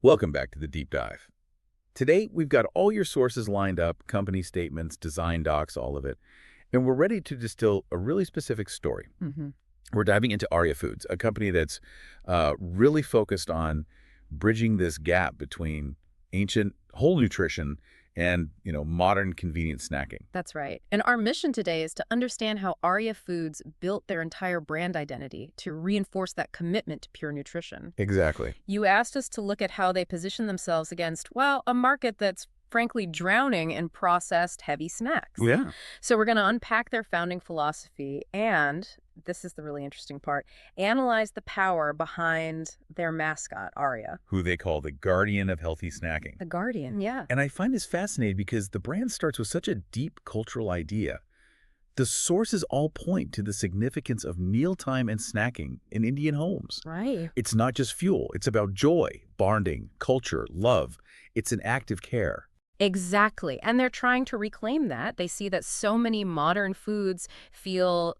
Welcome back to the Deep Dive. Today, we've got all your sources lined up, company statements, design docs, all of it, and we're ready to distill a really specific story. We're diving into Arya Foods, a company that's really focused on bridging this gap between ancient whole nutrition and, modern convenient snacking. That's right. And our mission today is to understand how Arya Foods built their entire brand identity to reinforce that commitment to pure nutrition. Exactly. You asked us to look at how they position themselves against, well, a market that's frankly drowning in processed heavy snacks. Yeah. So we're going to unpack their founding philosophy and, this is the really interesting part, analyze the power behind their mascot, Arya. Who they call the guardian of healthy snacking. The guardian, yeah. And I find this fascinating because the brand starts with such a deep cultural idea. The sources all point to the significance of mealtime and snacking in Indian homes. Right. It's not just fuel. It's about joy, bonding, culture, love. It's an act of care. Exactly. And they're trying to reclaim that. They see that so many modern foods feel,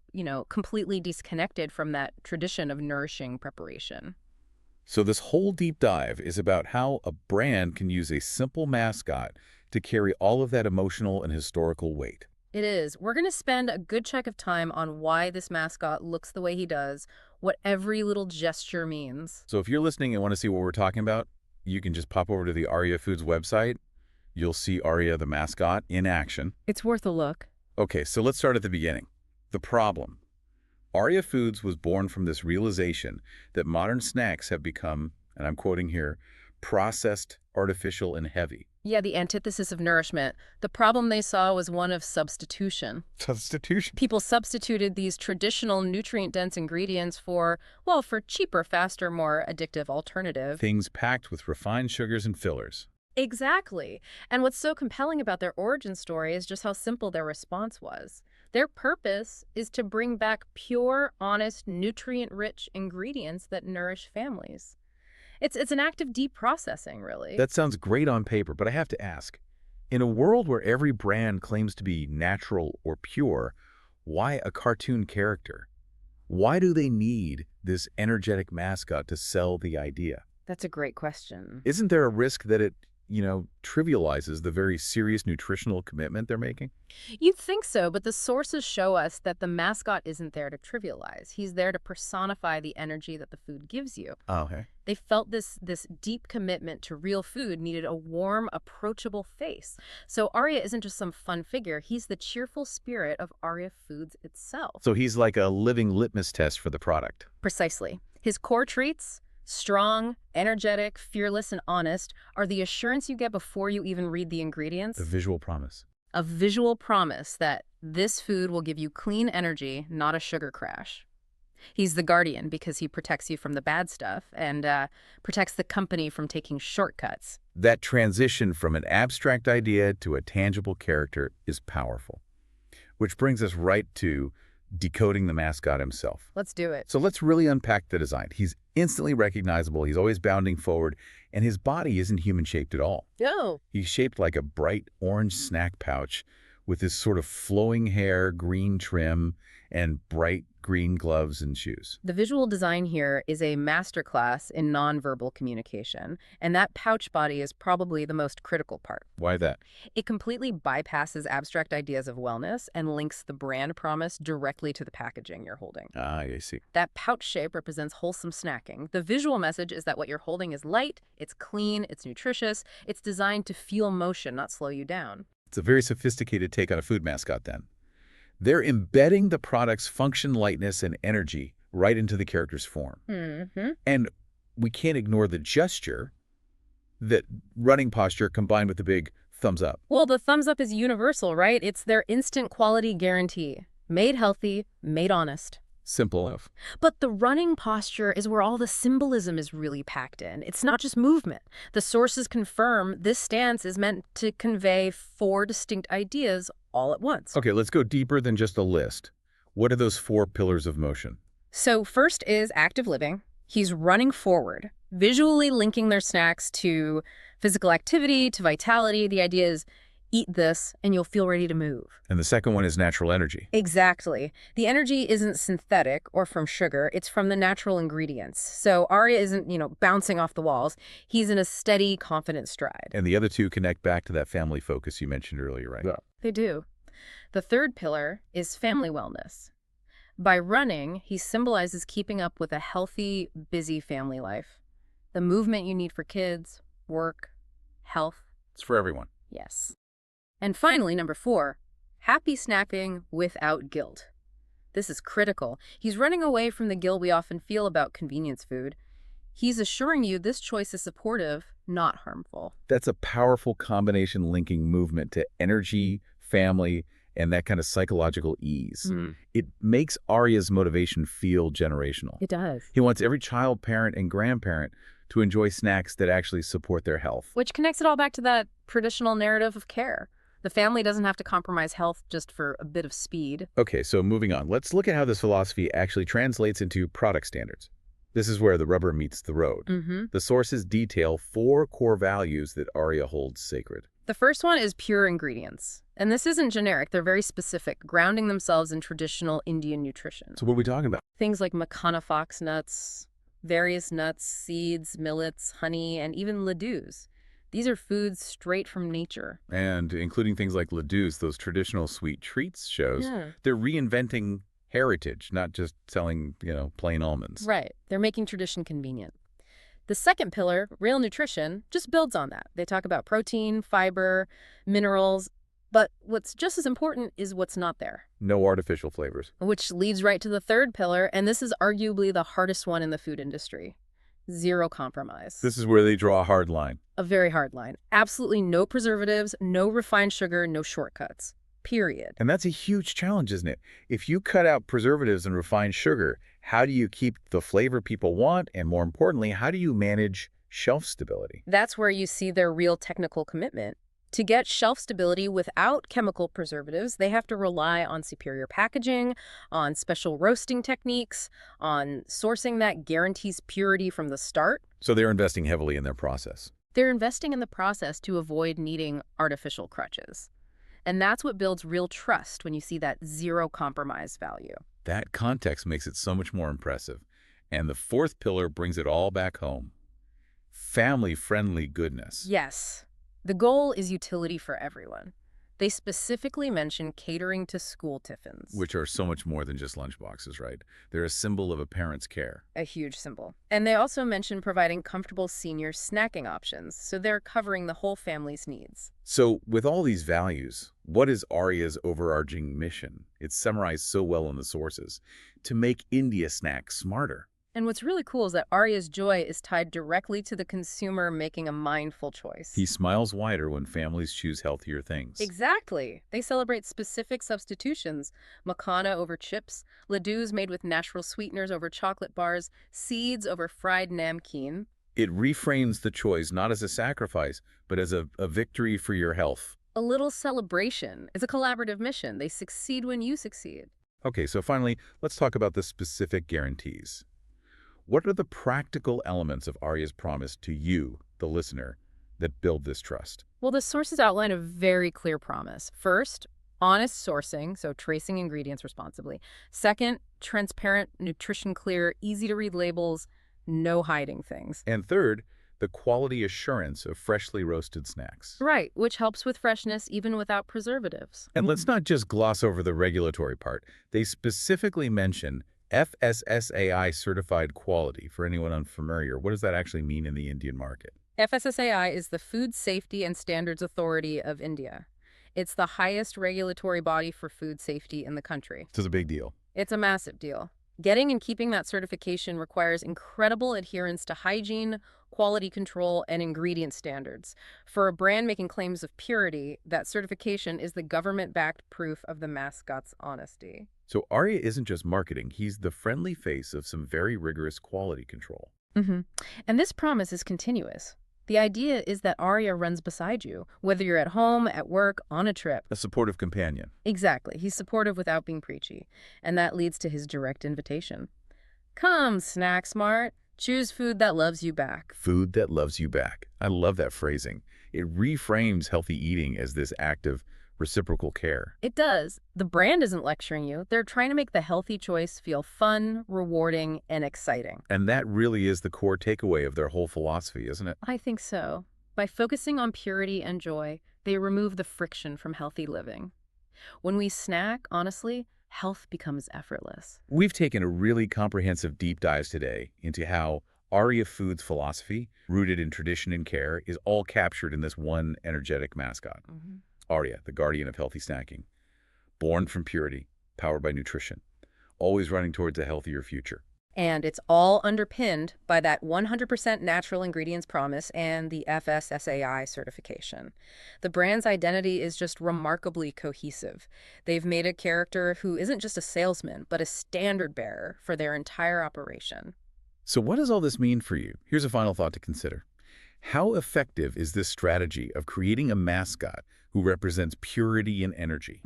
completely disconnected from that tradition of nourishing preparation. So this whole deep dive is about how a brand can use a simple mascot to carry all of that emotional and historical weight. It is. We're going to spend a good chunk of time on why this mascot looks the way he does, what every little gesture means. So if you're listening and want to see what we're talking about, you can just pop over to the Arya Foods website. You'll see Arya the mascot in action. It's worth a look. Okay, so let's start at the beginning. The problem. Arya Foods was born from this realization that modern snacks have become, and I'm quoting here, processed, artificial, and heavy. Yeah, the antithesis of nourishment. The problem they saw was one of substitution. Substitution? People substituted these traditional nutrient-dense ingredients for cheaper, faster, more addictive alternative. Things packed with refined sugars and fillers. Exactly. And what's so compelling about their origin story is just how simple their response was. Their purpose is to bring back pure, honest, nutrient-rich ingredients that nourish families. It's an act of deep processing, really. That sounds great on paper, but I have to ask, in a world where every brand claims to be natural or pure, why a cartoon character? Why do they need this energetic mascot to sell the idea? That's a great question. Isn't there a risk that it trivializes the very serious nutritional commitment they're making? You'd think so, but the sources show us that the mascot isn't there to trivialize. He's there to personify the energy that the food gives you. Oh, okay. They felt this deep commitment to real food needed a warm, approachable face. So Arya isn't just some fun figure. He's the cheerful spirit of Arya Foods itself. So he's like a living litmus test for the product. Precisely. His core traits, strong, energetic, fearless, and honest, are the assurance you get before you even read the ingredients. The visual promise. A visual promise that this food will give you clean energy, not a sugar crash. He's the guardian because he protects you from the bad stuff and protects the company from taking shortcuts. That transition from an abstract idea to a tangible character is powerful. Which brings us right to decoding the mascot himself. Let's do it. So let's really unpack the design. He's instantly recognizable. He's always bounding forward, and his body isn't human-shaped at all. No. He's shaped like a bright orange snack pouch with this sort of flowing hair, green trim, and bright green gloves and shoes. The visual design here is a masterclass in nonverbal communication, and that pouch body is probably the most critical part. Why that? It completely bypasses abstract ideas of wellness and links the brand promise directly to the packaging you're holding. Ah, I see. That pouch shape represents wholesome snacking. The visual message is that what you're holding is light, it's clean, it's nutritious, it's designed to feel motion, not slow you down. It's a very sophisticated take on a food mascot then. They're embedding the product's function, lightness, and energy right into the character's form. Mm-hmm. And we can't ignore the gesture, that running posture combined with the big thumbs up. Well, the thumbs up is universal, right? It's their instant quality guarantee. Made healthy, made honest. Simple enough. But the running posture is where all the symbolism is really packed in. It's not just movement. The sources confirm this stance is meant to convey 4 distinct ideas all at once. Okay, let's go deeper than just a list. What are those 4 pillars of motion? So first is active living. He's running forward, visually linking their snacks to physical activity, to vitality. The idea is Eat this and you'll feel ready to move. And the second one is natural energy. Exactly. The energy isn't synthetic or from sugar. It's from the natural ingredients. So Arya isn't, bouncing off the walls. He's in a steady, confident stride. And the other two connect back to that family focus you mentioned earlier, right? Yeah. They do. The third pillar is family wellness. By running, he symbolizes keeping up with a healthy, busy family life. The movement you need for kids, work, health. It's for everyone. Yes. And finally, number 4, happy snacking without guilt. This is critical. He's running away from the guilt we often feel about convenience food. He's assuring you this choice is supportive, not harmful. That's a powerful combination linking movement to energy, family, and that kind of psychological ease. It makes Arya's motivation feel generational. It does. He wants every child, parent, and grandparent to enjoy snacks that actually support their health. Which connects it all back to that traditional narrative of care. The family doesn't have to compromise health just for a bit of speed. Okay, so moving on. Let's look at how this philosophy actually translates into product standards. This is where the rubber meets the road. The sources detail 4 core values that Arya holds sacred. The first one is pure ingredients. And this isn't generic. They're very specific, grounding themselves in traditional Indian nutrition. So what are we talking about? Things like makana fox nuts, various nuts, seeds, millets, honey, and even ladoos. These are foods straight from nature. And including things like ladoos, those traditional sweet treats shows, they're reinventing heritage, not just selling, plain almonds. Right. They're making tradition convenient. The second pillar, real nutrition, just builds on that. They talk about protein, fiber, minerals, but what's just as important is what's not there. No artificial flavors. Which leads right to the third pillar, and this is arguably the hardest one in the food industry. Zero compromise. This is where they draw a hard line. A very hard line. Absolutely no preservatives, no refined sugar, no shortcuts. Period. And that's a huge challenge, isn't it? If you cut out preservatives and refined sugar, how do you keep the flavor people want? And more importantly, how do you manage shelf stability? That's where you see their real technical commitment. To get shelf stability without chemical preservatives, they have to rely on superior packaging, on special roasting techniques, on sourcing that guarantees purity from the start. So they're investing heavily in their process. They're investing in the process to avoid needing artificial crutches. And that's what builds real trust when you see that zero compromise value. That context makes it so much more impressive. And the fourth pillar brings it all back home. Family-friendly goodness. Yes. The goal is utility for everyone. They specifically mention catering to school tiffins. Which are so much more than just lunchboxes, right? They're a symbol of a parent's care. A huge symbol. And they also mention providing comfortable senior snacking options, so they're covering the whole family's needs. So with all these values, what is Arya's overarching mission? It's summarized so well in the sources. To make India snacks smarter. And what's really cool is that Arya's joy is tied directly to the consumer making a mindful choice. He smiles wider when families choose healthier things. Exactly. They celebrate specific substitutions. Makana over chips, ladoos made with natural sweeteners over chocolate bars, seeds over fried namkeen. It reframes the choice not as a sacrifice, but as a victory for your health. A little celebration. It's a collaborative mission. They succeed when you succeed. Okay, so finally, let's talk about the specific guarantees. What are the practical elements of Arya's promise to you, the listener, that build this trust? Well, the sources outline a very clear promise. First, honest sourcing, so tracing ingredients responsibly. Second, transparent, nutrition-clear, easy-to-read labels, no hiding things. And third, the quality assurance of freshly roasted snacks. Right, which helps with freshness even without preservatives. And let's not just gloss over the regulatory part. They specifically mention FSSAI certified quality. For anyone unfamiliar, what does that actually mean in the Indian market? FSSAI is the Food Safety and Standards Authority of India. It's the highest regulatory body for food safety in the country. It's a big deal. It's a massive deal. Getting and keeping that certification requires incredible adherence to hygiene, quality control, and ingredient standards. For a brand making claims of purity, that certification is the government-backed proof of the mascot's honesty. So Arya isn't just marketing. He's the friendly face of some very rigorous quality control. And this promise is continuous. The idea is that Arya runs beside you, whether you're at home, at work, on a trip. A supportive companion. Exactly. He's supportive without being preachy. And that leads to his direct invitation. Come, Snack Smart. Choose food that loves you back. Food that loves you back. I love that phrasing. It reframes healthy eating as this act of reciprocal care. It does. The brand isn't lecturing you. They're trying to make the healthy choice feel fun, rewarding, and exciting. And that really is the core takeaway of their whole philosophy, isn't it? I think so. By focusing on purity and joy, they remove the friction from healthy living. When we snack, honestly, health becomes effortless. We've taken a really comprehensive deep dive today into how Arya Foods' philosophy, rooted in tradition and care, is all captured in this one energetic mascot. Arya, the guardian of healthy snacking. Born from purity, powered by nutrition, always running towards a healthier future. And it's all underpinned by that 100% natural ingredients promise and the FSSAI certification. The brand's identity is just remarkably cohesive. They've made a character who isn't just a salesman, but a standard bearer for their entire operation. So what does all this mean for you? Here's a final thought to consider. How effective is this strategy of creating a mascot who represents purity and energy?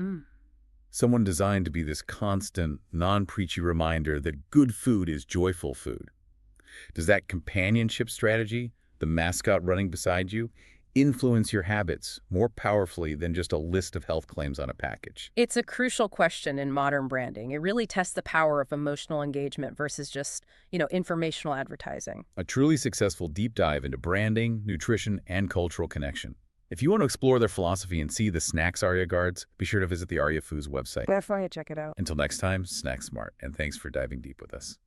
Someone designed to be this constant, non-preachy reminder that good food is joyful food. Does that companionship strategy, the mascot running beside you, influence your habits more powerfully than just a list of health claims on a package? It's a crucial question in modern branding. It really tests the power of emotional engagement versus just, informational advertising. A truly successful deep dive into branding, nutrition, and cultural connection. If you want to explore their philosophy and see the snacks Arya guards, be sure to visit the Arya Foods website. Definitely check it out. Until next time, snack smart, and thanks for diving deep with us.